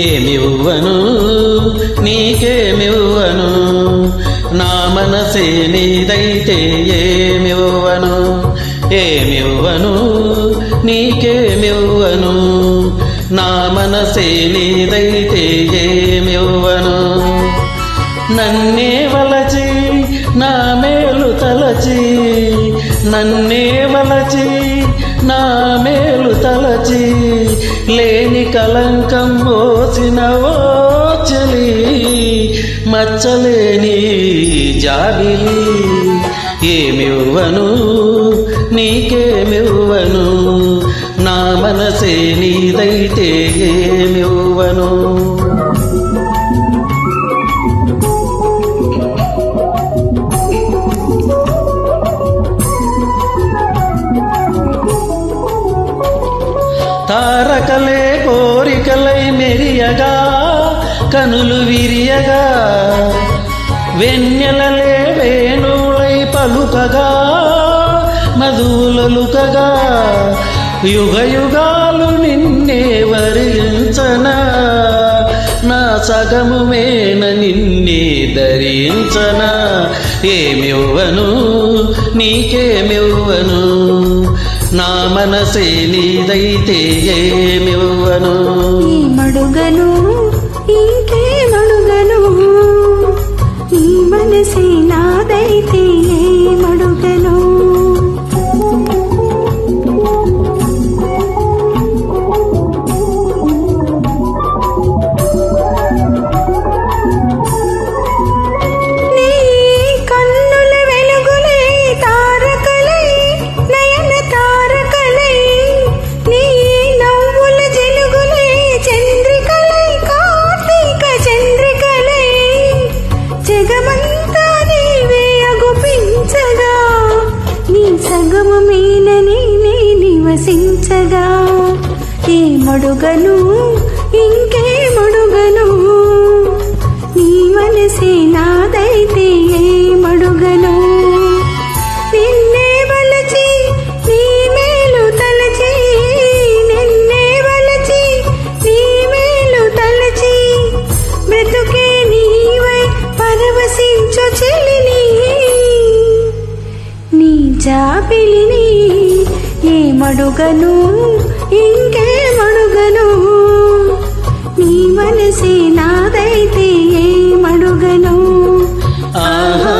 ఏమివ్వను నీకేమివ్వను, నా మనసే నీదైతే ఏమివ్వను. ఏమివ్వను నీకేమివ్వను, నా మనసే నీదైతే ఏమివ్వను. నన్నే వలచి నా మేలు తలచి, నన్నే వలచి నా మేలు తలచి, లేని కలంకం మోసిన ఓ చలి, మచ్చలేని జాబిలి. ఏమివ్వను నీకేమివ్వను, నా మనసే నీదైతే ఏమివ్వను. తారకలే కోరికలై మెరియగా, కనులు విరియగా, వెన్నెలలే వేణువులై పలుకగా, మధువులలుకగా, యుగ యుగాలు నిన్నే వరించనా, నా సగము మేన నిన్నే ధరించనా. ఏమివ్వను నీకేమివ్వను, నా మనసే నీదైతే ఏమివ్వను. మడుగను ఇంకేమడుగను, ఈ మనసే నాదైతే ఏమడుగను. నివసించగా ఏమడుగను ఇంకేమడుగను, నీ మనసే నాదైతే ఏమడుగను. నిన్నే వలచి నీ మేలు తలచి, నిన్నే వలచి నీ మేలు తలచి, బ్రతుకే నీవై పరవశించు చెలిని, నీ జాబిలిని. ఏమడుగను ఇంకేమడుగను, నీ మనసే నాదైతే ఏమడుగను. ఆహా